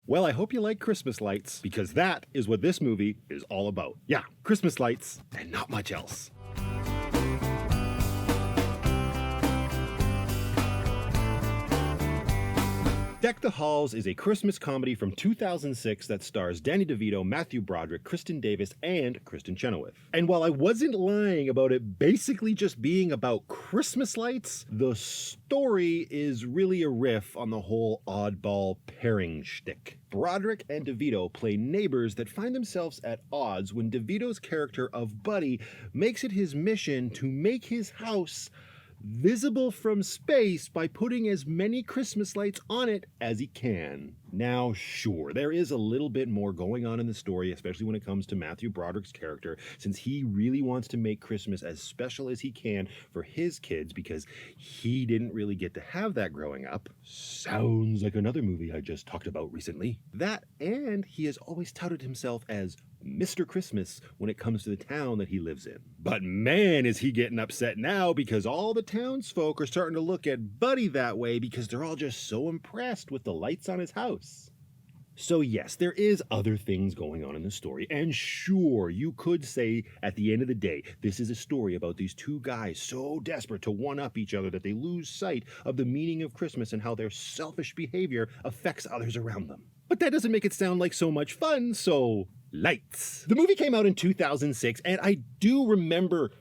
Well, I hope you like Christmas lights, because that is what this movie is all about. Yeah, Christmas lights and not much else. Deck the Halls is a Christmas comedy from 2006 that stars Danny DeVito, Matthew Broderick, Kristen Davis, and Kristen Chenoweth. And while I wasn't lying about it basically just being about Christmas lights, the story is really a riff on the whole oddball pairing shtick. Broderick and DeVito play neighbors that find themselves at odds when DeVito's character of Buddy makes it his mission to make his house visible from space by putting as many Christmas lights on it as he can. Now, sure, there is a little bit more going on in the story, especially when it comes to Matthew Broderick's character, since he really wants to make Christmas as special as he can for his kids because he didn't really get to have that growing up. Sounds like another movie I just talked about recently. That, and he has always touted himself as Mr. Christmas when it comes to the town that he lives in. But man, is he getting upset now because all the townsfolk are starting to look at Buddy that way because they're all just so impressed with the lights on his house. So yes, there is other things going on in the story, and sure, you could say at the end of the day, this is a story about these two guys so desperate to one-up each other that they lose sight of the meaning of Christmas and how their selfish behavior affects others around them. But that doesn't make it sound like so much fun, so lights. The movie came out in 2006, and I do remember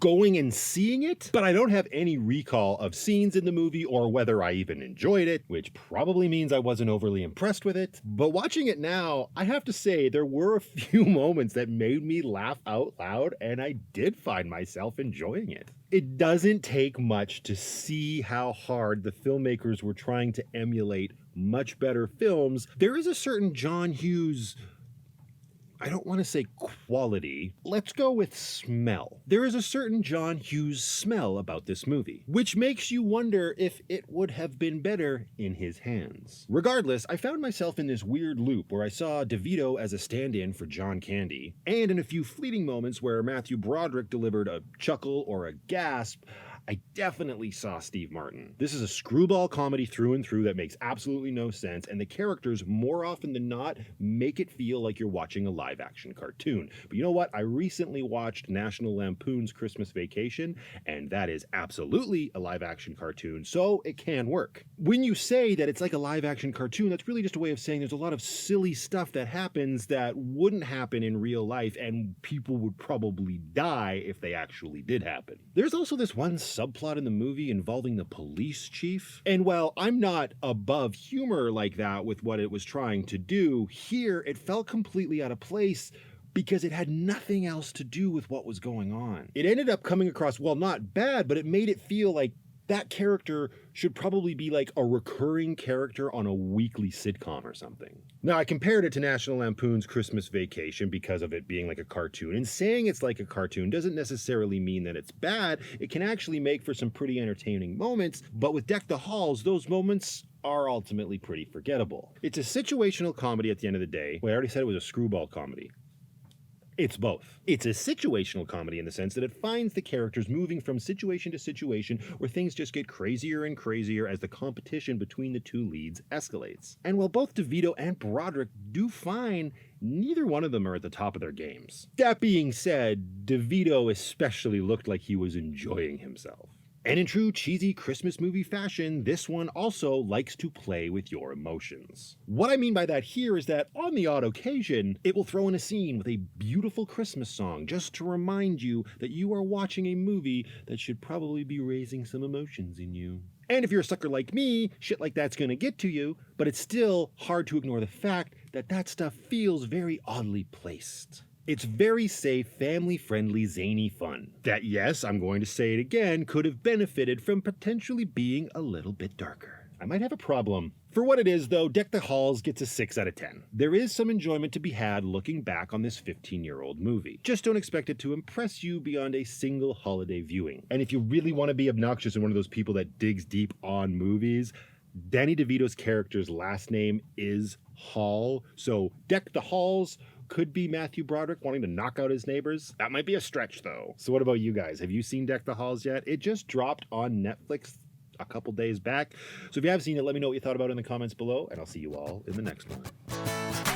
going and seeing it, but I don't have any recall of scenes in the movie or whether I even enjoyed it, which probably means I wasn't overly impressed with it. But watching it now, I have to say there were a few moments that made me laugh out loud, and I did find myself enjoying it. It doesn't take much to see how hard the filmmakers were trying to emulate much better films. There is a certain John Hughes, I don't want to say quality, let's go with smell. There is a certain John Hughes smell about this movie, which makes you wonder if it would have been better in his hands. Regardless, I found myself in this weird loop where I saw DeVito as a stand-in for John Candy, and in a few fleeting moments where Matthew Broderick delivered a chuckle or a gasp, I definitely saw Steve Martin. This is a screwball comedy through and through that makes absolutely no sense, and the characters, more often than not, make it feel like you're watching a live-action cartoon. But you know what? I recently watched National Lampoon's Christmas Vacation, and that is absolutely a live-action cartoon, so it can work. When you say that it's like a live-action cartoon, that's really just a way of saying there's a lot of silly stuff that happens that wouldn't happen in real life, and people would probably die if they actually did happen. There's also this one subplot in the movie involving the police chief. And while I'm not above humor like that with what it was trying to do, here it felt completely out of place because it had nothing else to do with what was going on. It ended up coming across, well, not bad, but it made it feel like that character should probably be like a recurring character on a weekly sitcom or something. Now, I compared it to National Lampoon's Christmas Vacation because of it being like a cartoon, and saying it's like a cartoon doesn't necessarily mean that it's bad. It can actually make for some pretty entertaining moments, but with Deck the Halls, those moments are ultimately pretty forgettable. It's a situational comedy at the end of the day. Well, I already said it was a screwball comedy. It's both. It's a situational comedy in the sense that it finds the characters moving from situation to situation where things just get crazier and crazier as the competition between the two leads escalates. And while both DeVito and Broderick do fine, neither one of them are at the top of their games. That being said, DeVito especially looked like he was enjoying himself. And in true cheesy Christmas movie fashion, this one also likes to play with your emotions. What I mean by that here is that on the odd occasion, it will throw in a scene with a beautiful Christmas song just to remind you that you are watching a movie that should probably be raising some emotions in you. And if you're a sucker like me, shit like that's gonna get to you, but it's still hard to ignore the fact that that stuff feels very oddly placed. It's very safe, family-friendly, zany fun that, yes, I'm going to say it again, could have benefited from potentially being a little bit darker. I might have a problem. For what it is, though, Deck the Halls gets a 6 out of 10. There is some enjoyment to be had looking back on this 15-year-old movie. Just don't expect it to impress you beyond a single holiday viewing. And if you really want to be obnoxious and one of those people that digs deep on movies, Danny DeVito's character's last name is Hall, so Deck the Halls could be Matthew Broderick wanting to knock out his neighbors. That might be a stretch, though. So what about you guys? Have you seen Deck the Halls yet? It just dropped on Netflix a couple days back. So if you have seen it, let me know what you thought about it in the comments below, and I'll see you all in the next one.